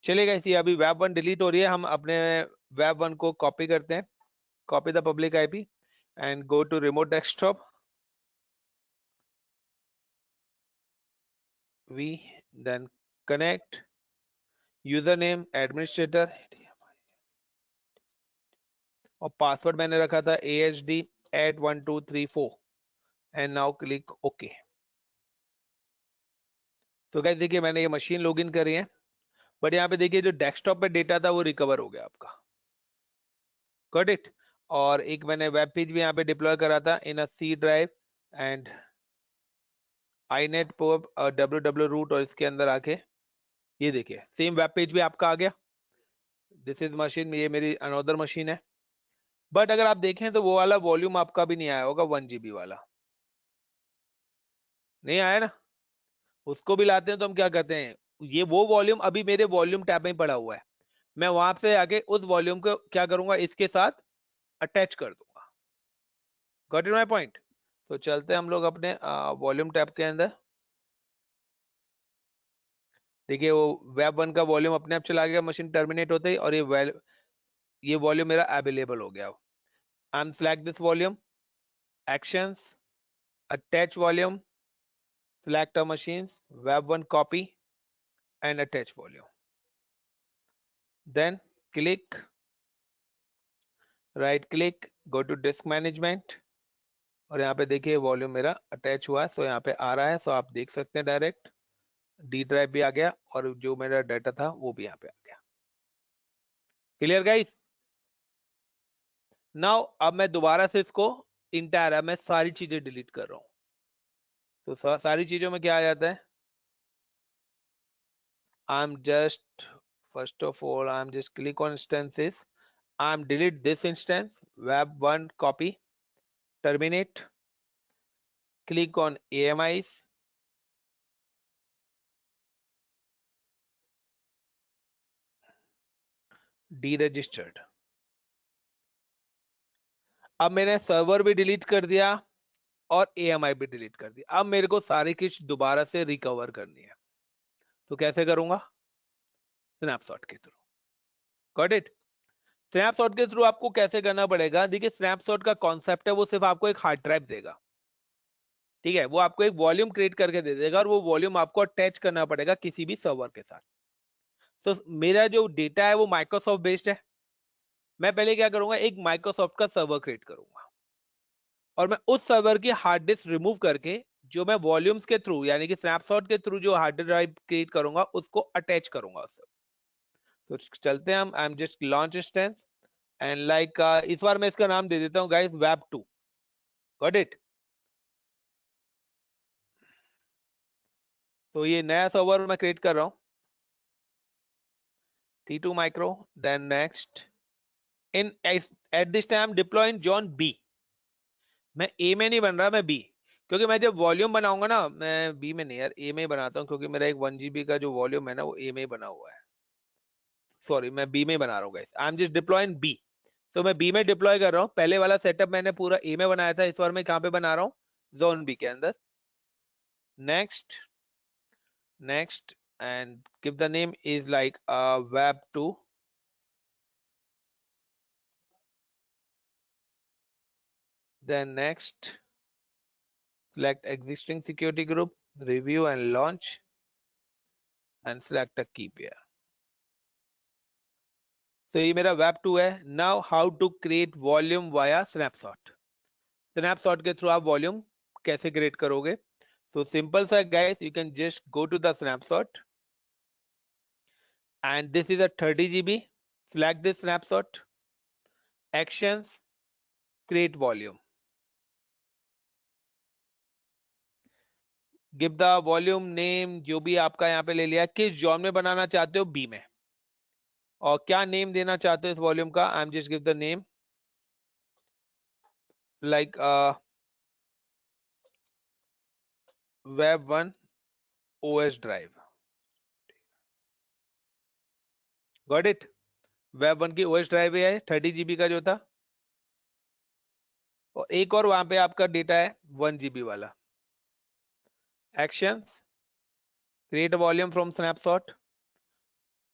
चलिए गाइस ये अभी वेब 1 डिलीट हो रही है, हम अपने वेब 1 को कॉपी करते हैं। Copy the public IP and go to remote desktop. We then connect username administrator और पासवर्ड मैंने रखा था AHD@1234 and now click OK। तो गाइस देखिए मैंने ये मशीन लॉगिन करी है, बट यहाँ पे देखिए जो डेस्कटॉप पे डेटा था वो रिकवर हो गया आपका, गॉट इट। और एक मैंने वेब पेज भी यहाँ पे डिप्लॉय करा था in a C drive and inet pub www root, और इसके अंदर आके ये देखिए सेम वेब पेज भी आपका आ गया। दिस इज मशीन, ये मेरी अनदर मशीन है। बट अगर आप देखें तो वो वाला वॉल्यूम आपका भी नहीं आया होगा, 1 GB वाला नहीं आया ना। उसको भी लाते हैं तो हम क्या करते हैं, ये वो वॉल्यूम अभी मेरे वॉल्यूम टैब में पड़ा हुआ है, मैं वहां से आके उस वॉल्यूम को क्या करूंगा, इसके साथ अटैच कर दूंगा। Got it my point. तो चलते हैं हम लोग अपने वॉल्यूम टैब के अंदर। देखिए वो वेब 1 का वॉल्यूम अपने आप चला गया मशीन टर्मिनेट होते ही, और ये वॉल्यूम मेरा अवेलेबल हो गया। I am select this volume, actions, attach volume, select a machines, web 1 copy and attach volume, then click, right click, go to disk management और यहाँ पे देखिए वॉल्यूम मेरा अटैच हुआ है। सो यहाँ पे आ रहा है, सो आप देख सकते हैं डायरेक्ट डी ड्राइव भी आ गया और जो मेरा डाटा था वो भी यहाँ पे आ गया। Clear guys? नाउ अब मैं दोबारा से इसको इंटायर, मैं सारी चीजें डिलीट कर रहा हूँ। तो सारी चीजों में क्या आ जाता है, I'm just, first of all I'm just click on instances, I'm delete this instance, web 1 copy, terminate, click on AMIs, deregistered। अब मैंने सर्वर भी डिलीट कर दिया और AMI भी डिलीट कर दिया। अब मेरे को सारी किट दोबारा से रिकवर करनी है, तो कैसे करूंगा, स्नैपशॉट के थ्रू। Got it? स्नैपशॉट के थ्रू आपको कैसे करना पड़ेगा, देखिए स्नैपशॉट का कॉन्सेप्ट है वो सिर्फ आपको एक हार्ड ड्राइव देगा, ठीक है, वो आपको एक वॉल्यूम क्रिएट करके दे देगा और वो वॉल्यूम आपको अटैच करना पड़ेगा किसी भी सर्वर के साथ। सो मेरा जो डेटा है वो माइक्रोसॉफ्ट बेस्ड है, मैं पहले क्या करूंगा, एक माइक्रोसॉफ्ट का सर्वर क्रिएट करूंगा और मैं उस सर्वर की हार्ड डिस्क रिमूव करके जो मैं वॉल्यूम्स के थ्रू यानी कि स्नैपशॉट के थ्रू जो हार्ड ड्राइव क्रिएट करूंगा उसको अटैच करूंगा उससे। तो चलते हैं हम, आई am just launch instance and like इस बार मैं इसका नाम दे देता हूँ गाइस वेब 2। Got it. तो ये नया सर्वर मैं क्रिएट कर रहा हूँ, T2 micro, then next in at this time deploy in zone B। मैं A में नहीं बन रहा, मैं B, क्योंकि मैं जब वॉल्यूम बनाऊंगा ना, मैं B में नहीं यार, A में ही बनाता हूँ, क्योंकि मेरा एक 1 GB का जो वॉल्यूम है ना वो A में ही बना हुआ है। सॉरी, मैं B में ही बना रहा हूँ guys, I am just deploying B। सो मैं B में डिप्लॉय कर रहा हूँ। पहले वाला सेटअप मैंने पूरा A में बनाया था, इस बार मैं कहाँ पे बना रहा हूँ, जोन B के अंदर। Next next and give the name is like web 2। then next select existing security group, review and launch, and select a key pair। so ये मेरा web 2 है। now how to create volume via snapshot। snapshot के थ्रू आप volume कैसे create करोगे? so simple सा guys, you can just go to the snapshot and this is a 30 GB। select this snapshot, actions, create volume, give the volume name, जो भी आपका यहाँ पे ले लिया, किस जॉन में बनाना चाहते हो, बी में, और क्या नेम देना चाहते हो इस वॉल्यूम का, आई am just give the name like web1 OS drive. Got it. web1 की OS ड्राइव है 30 GB का जो था, और एक और वहां पे आपका डेटा है 1 GB वाला। Actions, create a volume from snapshot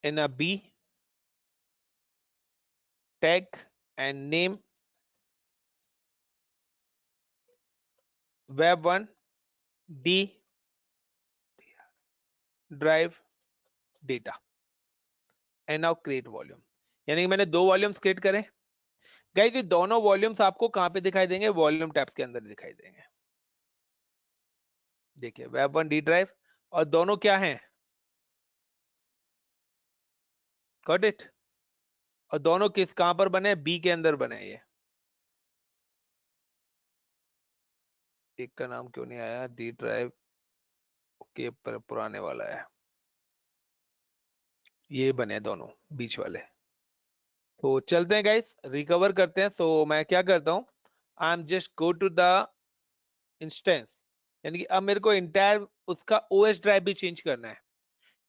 in a B, tag and name web1 D drive data and now create volume। यानी कि मैंने दो वॉल्यूम्स क्रिएट करे गाइस। ये दोनों वॉल्यूम्स आपको कहां पे दिखाई देंगे, वॉल्यूम टैब्स के अंदर दिखाई देंगे। देखिए web1 D ड्राइव, और दोनों क्या हैं, गॉट इट। और दोनों किस कहां पर बने, बी के अंदर बने। ये एक का नाम क्यों नहीं आया, डी ड्राइव के पुराने वाला है, ये बने दोनों बीच वाले। तो चलते हैं गाइस, रिकवर करते हैं। सो मैं क्या करता हूं, I am just go to the instance, यानी कि अब मेरे को इंटायर उसका ओएस ड्राइव भी चेंज करना है।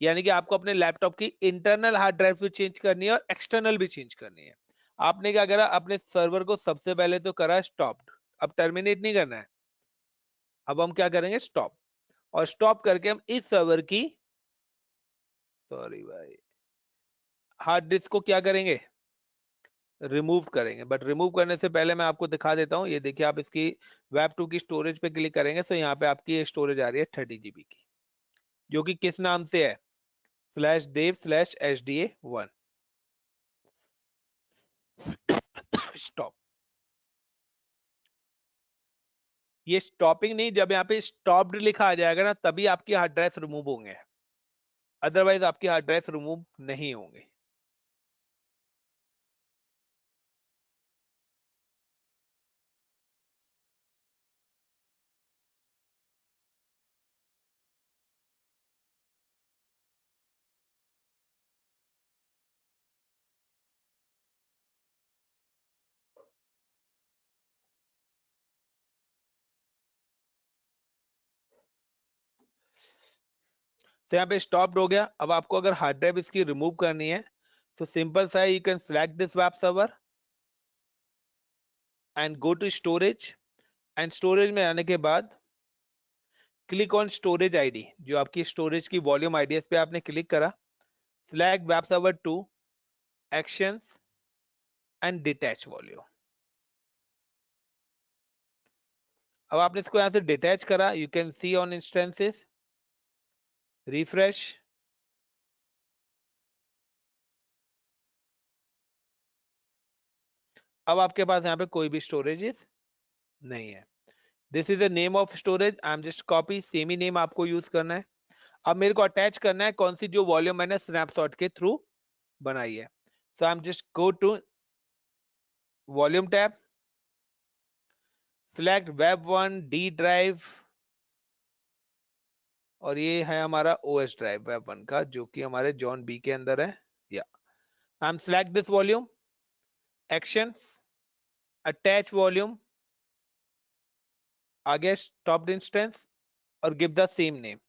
यानी कि आपको अपने लैपटॉप की इंटरनल हार्ड ड्राइव भी चेंज करनी है और एक्सटर्नल भी चेंज करनी है। आपने क्या करा, अपने सर्वर को सबसे पहले तो करा स्टॉप, अब टर्मिनेट नहीं करना है, अब हम क्या करेंगे, स्टॉप। और स्टॉप करके हम इस सर्वर की, सॉरी भाई, हार्ड डिस्क को क्या करेंगे, रिमूव करेंगे। बट रिमूव करने से पहले मैं आपको दिखा देता हूं। ये देखिए, आप इसकी वेब 2 की स्टोरेज पे क्लिक करेंगे तो यहाँ पे आपकी स्टोरेज आ रही है 30 GB की, जो कि किस नाम से है, /dev/sda1। स्टॉप। ये स्टॉपिंग नहीं, जब यहाँ पे स्टॉप्ड लिखा आ जाएगा ना, तभी आपकी हार्ड ड्राइव रिमूव होंगे, अदरवाइज आपकी हार्ड ड्राइव रिमूव नहीं होंगे। तो यहाँ पे स्टॉप्ड हो गया। अब आपको अगर हार्ड ड्राइव इसकी रिमूव करनी है तो सिंपल सा है, you can select this web server and go to storage, and storage में आने के बाद क्लिक ऑन स्टोरेज आईडी, जो आपकी स्टोरेज की वॉल्यूम आईडी है, इस पे आपने क्लिक करा, select web server 2, actions and detach volume. अब आपने इसको यहां से डिटैच करा, you can C on instances, refresh, अब आपके पास यहाँ पे कोई भी स्टोरेज नहीं है। This is the name of storage, I am just copy, same he name आपको यूज करना है। अब मेरे को अटैच करना है कौन सी, जो वॉल्यूम मैंने स्नैपशॉट के थ्रू बनाई है. So I'm just go to volume tab, select web1 D drive, और ये है हमारा OS ड्राइव web1 का, जो कि हमारे जॉन बी के अंदर है. या I'm select this volume, actions, attach volume, आगे stopped instance, और give the same name,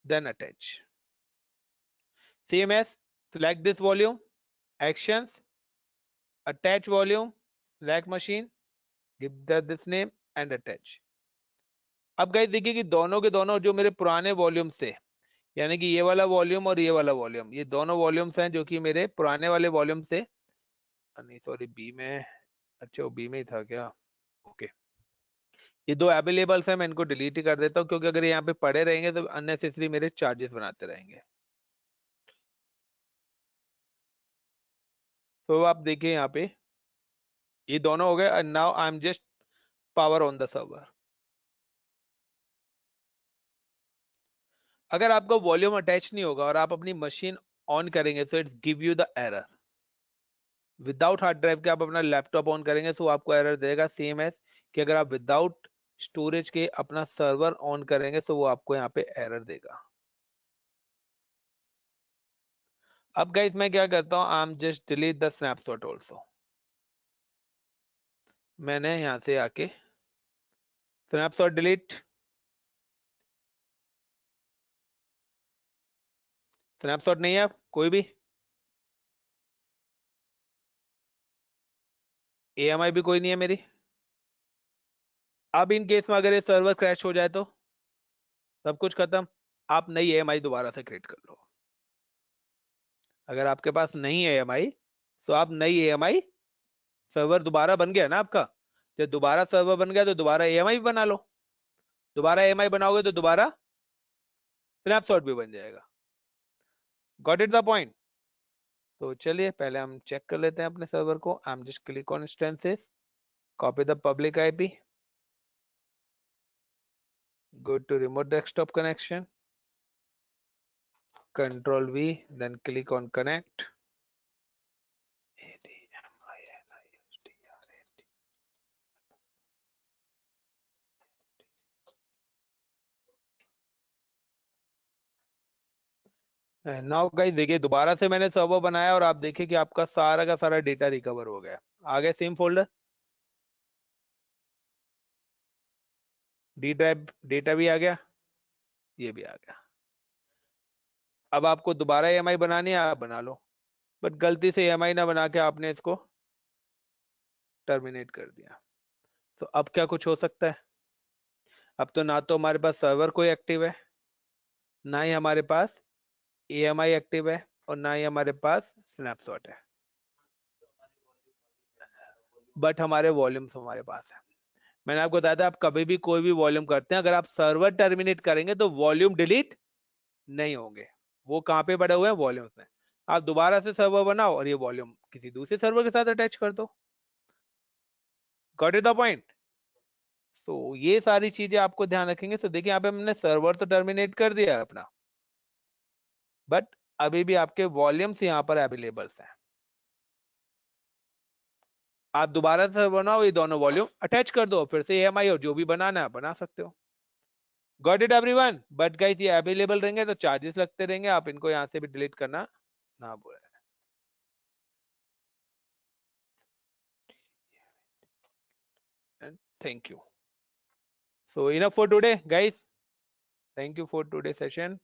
then attach. CMS, select this volume, actions, attach volume, select machine, give this name and attach. अब गाइस देखिए कि दोनों के दोनों जो मेरे पुराने वॉल्यूम से, यानी कि ये वाला वॉल्यूम और ये वाला वॉल्यूम, ये दोनों वॉल्यूम्स हैं जो कि मेरे पुराने वाले वॉल्यूम से, नहीं सॉरी बी में, अच्छा वो बी में ही था क्या, ओके. ये दो अवेलेबल्स हैं, मैं इनको डिलीट ही कर देता हूँ, क्योंकि अगर यहाँ पे पड़े रहेंगे तो अननेसेसरी मेरे चार्जेस बनाते रहेंगे. तो आप देखिए यहाँ पे ये दोनों हो गए, and now I am just power on the server. अगर आपका वॉल्यूम अटैच नहीं होगा और आप अपनी मशीन ऑन करेंगे तो it's give you the error. Without hard drive के आप अपना लैपटॉप ऑन करेंगे तो आपको एरर देगा, सेम एज कि अगर आप विदाउट स्टोरेज के अपना सर्वर ऑन करेंगे तो वो आपको यहाँ पे एरर देगा. अब गाइस मैं क्या करता हूँ, आई am just delete the snapshot also. मैंने यहाँ से आके स्नैपशॉट डिलीट, स्नैपशॉट नहीं है कोई भी, AMI भी कोई नहीं है मेरी. अब इन केस में अगर ये सर्वर क्रैश हो जाए तो सब कुछ खत्म. आप नई AMI दोबारा से क्रिएट कर लो. अगर आपके पास नहीं है AMI तो आप नई AMI, सर्वर दोबारा बन गया ना आपका, जब दोबारा सर्वर बन गया तो दोबारा AMI भी बना लो. दोबारा AMI बनाओगे तो दोबारा स्नैपशॉट भी बन जाएगा. Got it the point. तो चलिए पहले हम चेक कर लेते हैं अपने सर्वर को. आई am just click on instances, copy the public IP, go to remote desktop connection, Control V, then click on connect. Now guys देखिए दोबारा से मैंने सर्वर बनाया और आप देखिए कि आपका सारा का सारा डेटा रिकवर हो गया. आ गया same folder, D drive data भी आ गया, ये भी आ गया. अब आपको दोबारा AMI बनानी है, आप बना लो, बट गलती से AMI ना बना के आपने इसको टर्मिनेट कर दिया. तो अब क्या कुछ हो सकता है. अब तो ना तो हमारे पास सर्वर कोई एक्टिव है, ना ही हमारे पास AMI एक्टिव है, और ना ही हमारे पास स्नैपशॉट है, बट हमारे वॉल्यूम्स हमारे पास है. मैंने आपको बताया था आप कभी भी कोई भी वॉल्यूम करते हैं, अगर आप सर्वर टर्मिनेट करेंगे तो वॉल्यूम डिलीट नहीं होंगे, वो कहाँ पे पड़े हुए हैं, वॉल्यूम्स में. आप दोबारा से सर्वर बनाओ और ये वॉल्यूम किसी दूसरे सर्वर के साथ अटैच कर दो. Got it the point. So ये सारी चीजें आपको ध्यान रखेंगे. सो देखिए यहाँ पे हमने सर्वर तो टर्मिनेट कर दिया अपना, बट अभी भी आपके वॉल्यूम्स यहाँ पर अवेलेबल्स हैं. आप दोबारा से बनाओ, ये दोनों वॉल्यूम अटैच कर दो, फिर से AMI और जो भी बनाना है बना सकते हो. Got it everyone. But guys ये अवेलेबल रहेंगे तो चार्जेस लगते रहेंगे, आप इनको यहाँ से भी डिलीट करना ना भूलें. Thank you. So enough for today guys. Thank you for today's session.